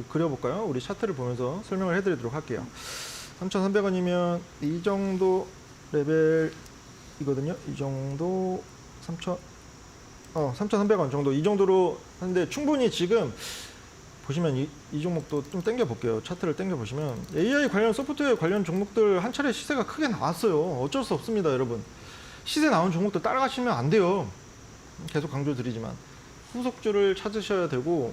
그려볼까요? 우리 차트를 보면서 설명을 해드리도록 할게요. 3,300원이면 이 정도 레벨이거든요. 이 정도 3,300원 정도 이 정도로 하는데 충분히 지금 보시면 이 종목도 좀 당겨 볼게요. 차트를 당겨 보시면 AI 관련 소프트웨어 관련 종목들 한 차례 시세가 크게 나왔어요. 어쩔 수 없습니다, 여러분. 시세 나온 종목들 따라가시면 안 돼요. 계속 강조드리지만 후속주를 찾으셔야 되고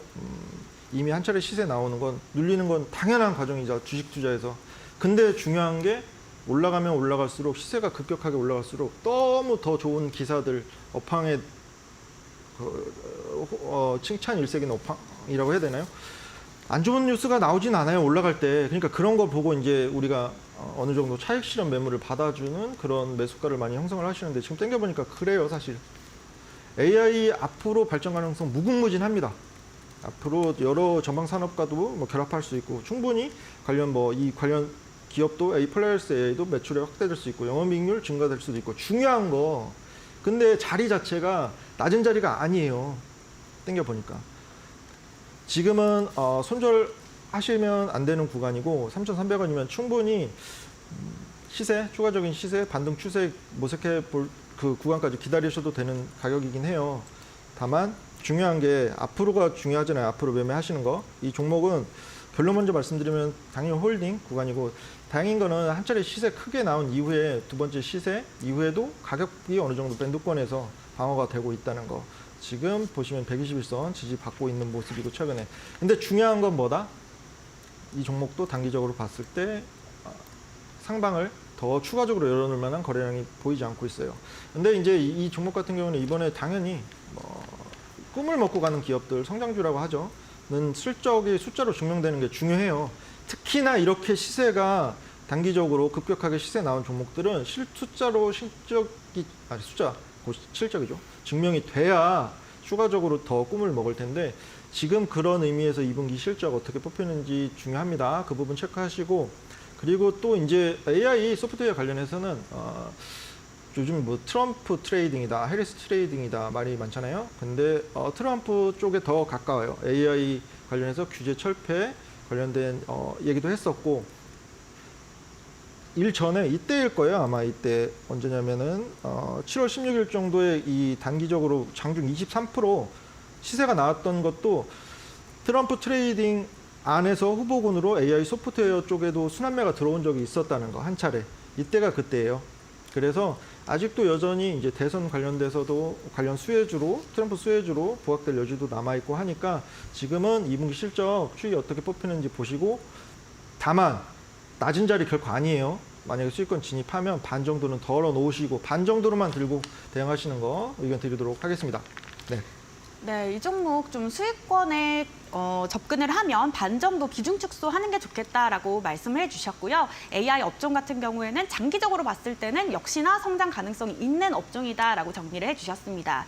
이미 한 차례 시세 나오는 건 눌리는 건 당연한 과정이죠. 주식 투자에서. 근데 중요한 게 올라가면 올라갈수록 시세가 급격하게 올라갈수록 너무 더 좋은 기사들 업황의 칭찬 일색인 업황이라고 해야 되나요? 안 좋은 뉴스가 나오진 않아요. 올라갈 때. 그러니까 그런 거 보고 이제 우리가 어느 정도 차익 실현 매물을 받아주는 그런 매수가를 많이 형성을 하시는데 지금 땡겨보니까 그래요, 사실. AI 앞으로 발전 가능성 무궁무진합니다. 앞으로 여러 전방 산업과도 뭐 결합할 수 있고 충분히 이 관련 기업도 폴라리스 AI도 매출이 확대될 수 있고 영업이익률 증가될 수도 있고 중요한 거 근데 자리 자체가 낮은 자리가 아니에요. 땡겨 보니까 지금은 손절하시면 안 되는 구간이고 3,300원이면 충분히 시세 추가적인 시세 반등 추세 모색해 볼 그 구간까지 기다리셔도 되는 가격이긴 해요. 다만 중요한 게 앞으로가 중요하잖아요. 앞으로 매매하시는 거. 이 종목은 결론 먼저 말씀드리면 당연히 홀딩 구간이고 다행인 거는 한 차례 시세 크게 나온 이후에 두 번째 시세 이후에도 가격이 어느 정도 밴드권에서 방어가 되고 있다는 거. 지금 보시면 121선 지지받고 있는 모습이고 최근에. 근데 중요한 건 뭐다? 이 종목도 단기적으로 봤을 때 상방을 더 추가적으로 열어놓을 만한 거래량이 보이지 않고 있어요. 근데 이제 이 종목 같은 경우는 이번에 당연히 꿈을 먹고 가는 기업들 성장주라고 하죠. 는 실적이 숫자로 증명되는 게 중요해요. 특히나 이렇게 시세가 단기적으로 급격하게 시세 나온 종목들은 숫자로 실적이죠. 증명이 돼야 추가적으로 더 꿈을 먹을 텐데 지금 그런 의미에서 2분기 실적 어떻게 뽑히는지 중요합니다. 그 부분 체크하시고 그리고 또 이제 AI 소프트웨어 관련해서는 요즘 뭐 트럼프 트레이딩이다, 해리스 트레이딩이다 말이 많잖아요. 근데 트럼프 쪽에 더 가까워요. AI 관련해서 규제 철폐 관련된 얘기도 했었고 일 전에 이때일 거예요. 아마 이때 언제냐면은 7월 16일 정도에 이 단기적으로 장중 23% 시세가 나왔던 것도 트럼프 트레이딩 안에서 후보군으로 AI 소프트웨어 쪽에도 순환매가 들어온 적이 있었다는 거 한 차례. 이때가 그때예요. 그래서 아직도 여전히 이제 대선 관련돼서도 관련 수혜주로 트럼프 수혜주로 부각될 여지도 남아 있고 하니까 지금은 2분기 실적 추이 어떻게 뽑히는지 보시고 다만 낮은 자리 결코 아니에요. 만약에 수익권 진입하면 반 정도는 덜어 놓으시고 반 정도로만 들고 대응하시는 거 의견 드리도록 하겠습니다. 네. 네, 이 종목 좀 수익권에 접근을 하면 반 정도 비중 축소하는 게 좋겠다라고 말씀을 해주셨고요. AI 업종 같은 경우에는 장기적으로 봤을 때는 역시나 성장 가능성이 있는 업종이다라고 정리를 해주셨습니다.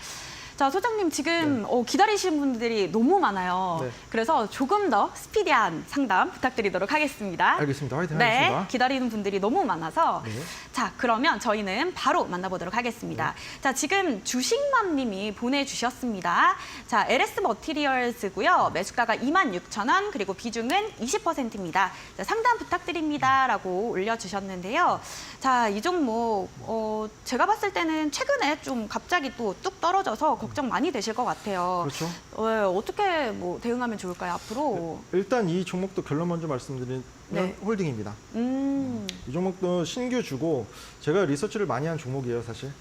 자, 소장님 지금 기다리시는 분들이 너무 많아요. 네. 그래서 조금 더 스피디한 상담 부탁드리도록 하겠습니다. 알겠습니다. 화이팅 네, 하겠습니다. 기다리는 분들이 너무 많아서 네. 자, 그러면 저희는 바로 만나보도록 하겠습니다. 자, 지금 주식맘님이 보내주셨습니다. 자, LS 머티리얼즈고요. 매수가가 26,000원, 그리고 비중은 20%입니다. 자, 상담 부탁드립니다라고 올려주셨는데요. 자, 이 종목 제가 봤을 때는 최근에 좀 갑자기 또 뚝 떨어져서 걱정 많이 되실 것 같아요. 그렇죠. 어떻게 뭐 대응하면 좋을까요, 앞으로? 일단 이 종목도 결론 먼저 말씀드리면 네. 홀딩입니다. 이 종목도 신규 주고 제가 리서치를 많이 한 종목이에요, 사실.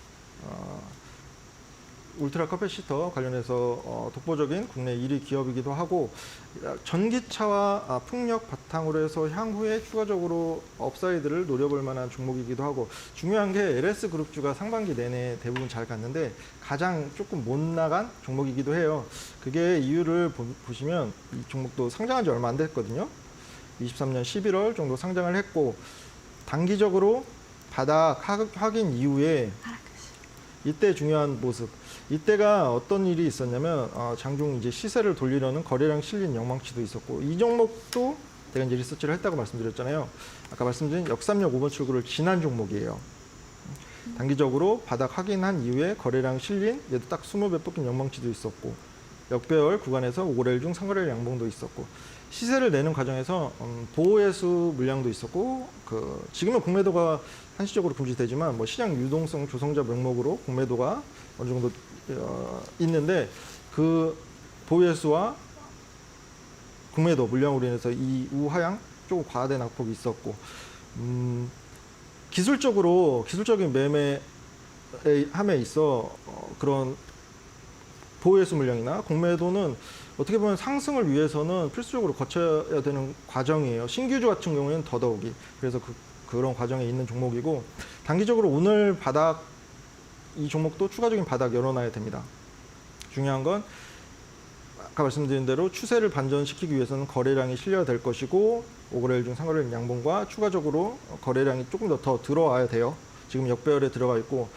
울트라 카패시터 관련해서 독보적인 국내 1위 기업이기도 하고 전기차와 풍력 바탕으로 해서 향후에 추가적으로 업사이드를 노려볼 만한 종목이기도 하고 중요한 게 LS 그룹주가 상반기 내내 대부분 잘 갔는데 가장 조금 못 나간 종목이기도 해요. 그게 이유를 보시면 이 종목도 상장한 지 얼마 안 됐거든요. 23년 11월 정도 상장을 했고 단기적으로 바닥 확인 이후에 이때 중요한 모습. 이때가 어떤 일이 있었냐면 장중 이제 시세를 돌리려는 거래량 실린 영망치도 있었고 이 종목도 제가 이제 리서치를 했다고 말씀드렸잖아요. 아까 말씀드린 역삼역 5번 출구를 지난 종목이에요. 단기적으로 바닥 확인한 이후에 거래량 실린 얘도 딱 20배 뽑힌 영망치도 있었고 역배열 구간에서 5거래일 중 3거래일 양봉도 있었고 시세를 내는 과정에서 보호회수 물량도 있었고 지금은 공매도가 한시적으로 금지되지만 뭐 시장 유동성 조성자 명목으로 공매도가 어느 정도 있는데 그 보호회수와 공매도 물량으로 인해서 이 우하향 조금 과다된 낙폭이 있었고 기술적인 매매의 함에 있어 그런 보호회수 물량이나 공매도는 어떻게 보면 상승을 위해서는 필수적으로 거쳐야 되는 과정이에요. 신규주 같은 경우에는 더더욱이. 그래서 그런 과정에 있는 종목이고 단기적으로 오늘 바닥 이 종목도 추가적인 바닥 열어놔야 됩니다. 중요한 건 아까 말씀드린 대로 추세를 반전시키기 위해서는 거래량이 실려야 될 것이고 5거래일 중 3거래일 양봉과 추가적으로 거래량이 조금 더 들어와야 돼요. 지금 역배열에 들어가 있고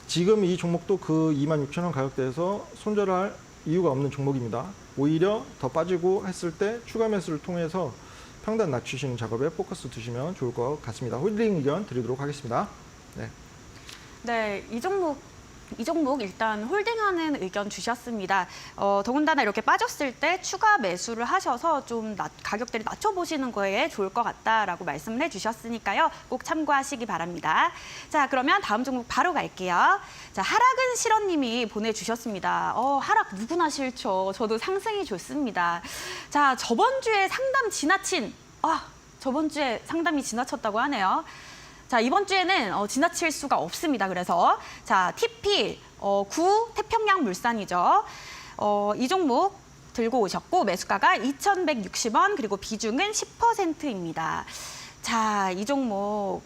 지금 이 종목도 그 26,000원 가격대에서 손절할 이유가 없는 종목입니다. 오히려 더 빠지고 했을 때 추가 매수를 통해서 평단 낮추시는 작업에 포커스 두시면 좋을 것 같습니다. 홀딩 의견 드리도록 하겠습니다. 네. 네, 이 종목 일단 홀딩하는 의견 주셨습니다. 더군다나 이렇게 빠졌을 때 추가 매수를 하셔서 좀 가격대를 낮춰보시는 거에 좋을 것 같다라고 말씀을 해주셨으니까요. 꼭 참고하시기 바랍니다. 자, 그러면 다음 종목 바로 갈게요. 자, 하락은 실언님이 보내주셨습니다. 하락 누구나 싫죠. 저도 상승이 좋습니다. 자, 저번 주에 상담이 지나쳤다고 하네요. 자, 이번 주에는 지나칠 수가 없습니다. 그래서 자, TP 9 태평양 물산이죠. 이 종목 들고 오셨고 매수가가 2,160원 그리고 비중은 10%입니다. 자, 이 종목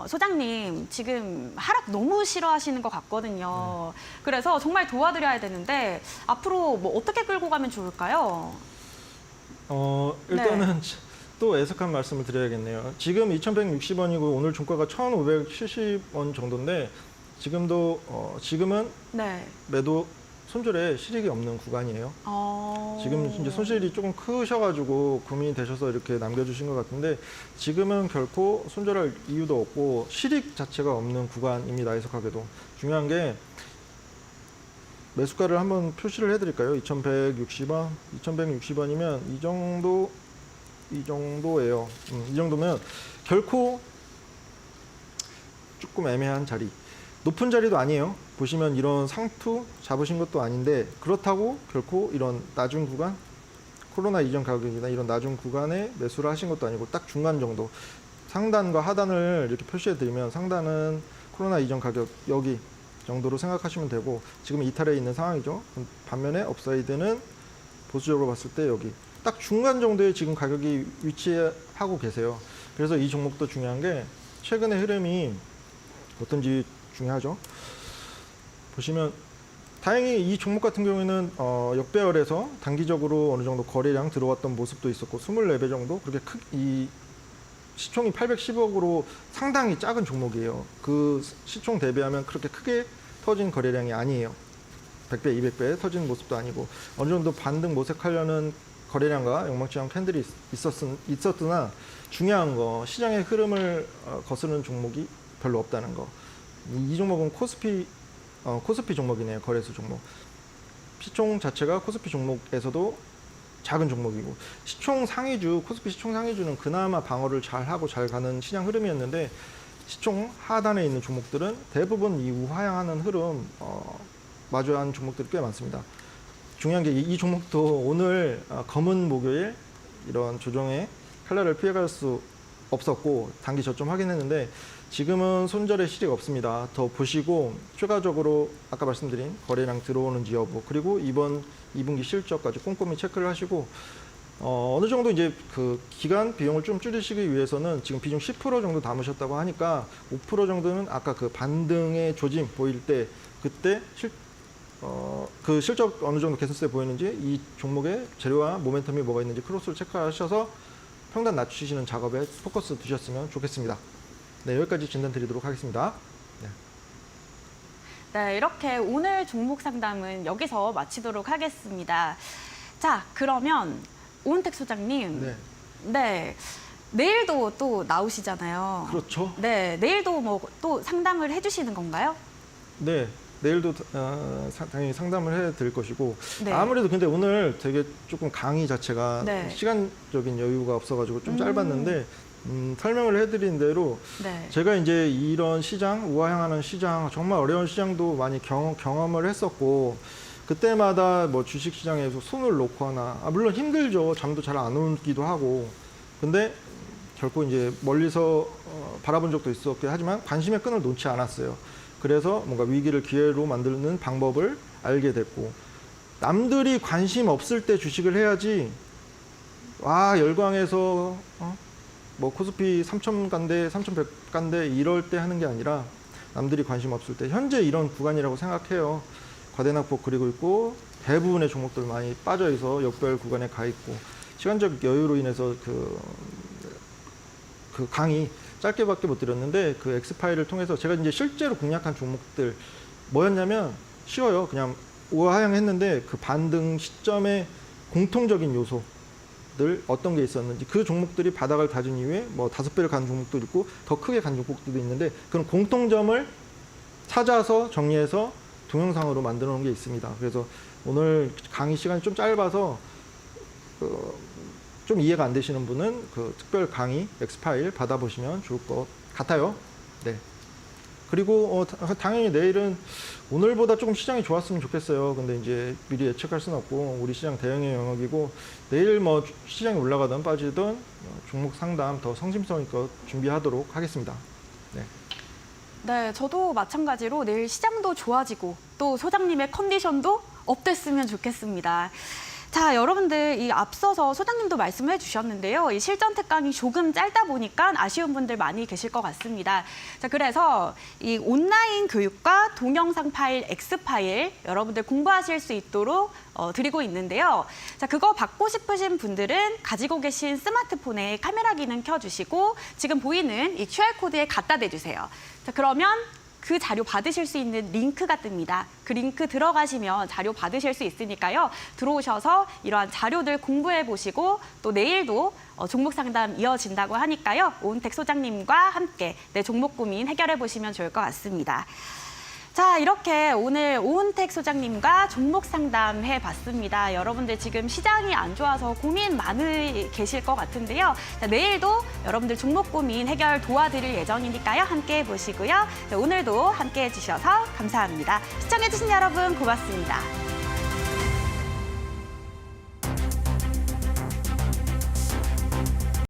소장님 지금 하락 너무 싫어하시는 것 같거든요. 그래서 정말 도와드려야 되는데 앞으로 뭐 어떻게 끌고 가면 좋을까요? 일단은 또 애석한 말씀을 드려야겠네요. 지금 2,160원이고 오늘 종가가 1,570원 정도인데 지금은 네. 매도 손절에 실익이 없는 구간이에요. 지금 이제 손실이 조금 크셔가지고 고민이 되셔서 이렇게 남겨주신 것 같은데 지금은 결코 손절할 이유도 없고 실익 자체가 없는 구간입니다. 애석하게도. 중요한 게 매수가를 한번 표시를 해드릴까요? 2,160원, 2,160원이면 이 정도예요. 이 정도면 결코 조금 애매한 자리. 높은 자리도 아니에요. 보시면 이런 상투 잡으신 것도 아닌데 그렇다고 결코 이런 낮은 구간, 코로나 이전 가격이나 이런 낮은 구간에 매수를 하신 것도 아니고 딱 중간 정도. 상단과 하단을 이렇게 표시해드리면 상단은 코로나 이전 가격 여기 정도로 생각하시면 되고 지금 이탈해 있는 상황이죠. 반면에 업사이드는 보수적으로 봤을 때 여기. 딱 중간 정도에 지금 가격이 위치하고 계세요. 그래서 이 종목도 중요한 게 최근의 흐름이 어떤지 중요하죠. 보시면 다행히 이 종목 같은 경우에는 역배열에서 단기적으로 어느 정도 거래량 들어왔던 모습도 있었고 24배 정도 그렇게 이 시총이 810억으로 상당히 작은 종목이에요. 그 시총 대비하면 그렇게 크게 터진 거래량이 아니에요. 100배, 200배 터진 모습도 아니고 어느 정도 반등 모색하려는 거래량과 영망치한 캔들이 있었으나 중요한 거 시장의 흐름을 거스르는 종목이 별로 없다는 거. 이 종목은 코스피 종목이네요. 거래소 종목. 시총 자체가 코스피 종목에서도 작은 종목이고 시총 상위주, 코스피 시총 상위주는 그나마 방어를 잘하고 잘 가는 시장 흐름이었는데 시총 하단에 있는 종목들은 대부분 이 우하향하는 흐름 마주한 종목들이 꽤 많습니다. 중요한 게 이 종목도 오늘 검은 목요일 이런 조정의 칼날을 피해갈 수 없었고 단기 저점 확인했는데 지금은 손절의 실익 없습니다. 더 보시고 추가적으로 아까 말씀드린 거래량 들어오는지 여부 그리고 이번 2분기 실적까지 꼼꼼히 체크를 하시고 어느 정도 이제 그 기간 비용을 좀 줄이시기 위해서는 지금 비중 10% 정도 담으셨다고 하니까 5% 정도는 아까 그 반등의 조짐 보일 때 그때 그 실적 어느 정도 개선세 보이는지 이 종목의 재료와 모멘텀이 뭐가 있는지 크로스를 체크하셔서 평단 낮추시는 작업에 포커스 두셨으면 좋겠습니다. 네, 여기까지 진단 드리도록 하겠습니다. 네. 네, 이렇게 오늘 종목 상담은 여기서 마치도록 하겠습니다. 자, 그러면 오은택 소장님. 네. 내일도 또 나오시잖아요. 그렇죠. 네, 내일도 뭐 또 상담을 해주시는 건가요? 네. 내일도 당연히 상담을 해드릴 것이고 네. 아무래도 근데 오늘 되게 조금 강의 자체가 네. 시간적인 여유가 없어가지고 좀 짧았는데 설명을 해드린 대로 네. 제가 이제 이런 시장, 우하향하는 시장, 정말 어려운 시장도 많이 경험을 했었고 그때마다 뭐 주식 시장에서 손을 놓거나 물론 힘들죠. 잠도 잘 안 오기도 하고 근데 결코 이제 멀리서 바라본 적도 있었긴 하지만 관심의 끈을 놓지 않았어요. 그래서 뭔가 위기를 기회로 만드는 방법을 알게 됐고 남들이 관심 없을 때 주식을 해야지 열광해서 뭐 코스피 3,000 간대, 3,100 간대 이럴 때 하는 게 아니라 남들이 관심 없을 때 현재 이런 구간이라고 생각해요. 과대낙폭 그리고 있고 대부분의 종목들 많이 빠져 있어 역별 구간에 가 있고 시간적 여유로 인해서 그 강의 짧게밖에 못 드렸는데 그 엑스파일을 통해서 제가 이제 실제로 공략한 종목들 뭐였냐면 쉬워요. 그냥 우하향했는데 그 반등 시점의 공통적인 요소들 어떤 게 있었는지 그 종목들이 바닥을 다진 이후에 뭐 5배를 간 종목도 있고 더 크게 간 종목들도 있는데 그런 공통점을 찾아서 정리해서 동영상으로 만들어 놓은 게 있습니다. 그래서 오늘 강의 시간이 좀 짧아서 좀 이해가 안 되시는 분은 그 특별 강의 엑스파일 받아보시면 좋을 것 같아요. 네. 그리고 당연히 내일은 오늘보다 조금 시장이 좋았으면 좋겠어요. 근데 이제 미리 예측할 수는 없고 우리 시장 대응의 영역이고 내일 뭐 시장이 올라가든 빠지든 종목 상담 더 성심성의껏 준비하도록 하겠습니다. 네. 네, 저도 마찬가지로 내일 시장도 좋아지고 또 소장님의 컨디션도 업됐으면 좋겠습니다. 자, 여러분들 이 앞서서 소장님도 말씀해 주셨는데요. 이 실전 특강이 조금 짧다 보니까 아쉬운 분들 많이 계실 것 같습니다. 자, 그래서 이 온라인 교육과 동영상 파일, X파일 여러분들 공부하실 수 있도록 드리고 있는데요. 자, 그거 받고 싶으신 분들은 가지고 계신 스마트폰에 카메라 기능 켜주시고 지금 보이는 이 QR코드에 갖다 대주세요. 자, 그러면 그 자료 받으실 수 있는 링크가 뜹니다. 그 링크 들어가시면 자료 받으실 수 있으니까요. 들어오셔서 이러한 자료들 공부해 보시고 또 내일도 종목 상담 이어진다고 하니까요. 오은택 소장님과 함께 내 종목 고민 해결해 보시면 좋을 것 같습니다. 자, 이렇게 오늘 오은택 소장님과 종목 상담해 봤습니다. 여러분들 지금 시장이 안 좋아서 고민 많이 계실 것 같은데요. 자, 내일도 여러분들 종목 고민 해결 도와드릴 예정이니까요. 함께 해보시고요. 자, 오늘도 함께 해주셔서 감사합니다. 시청해주신 여러분 고맙습니다.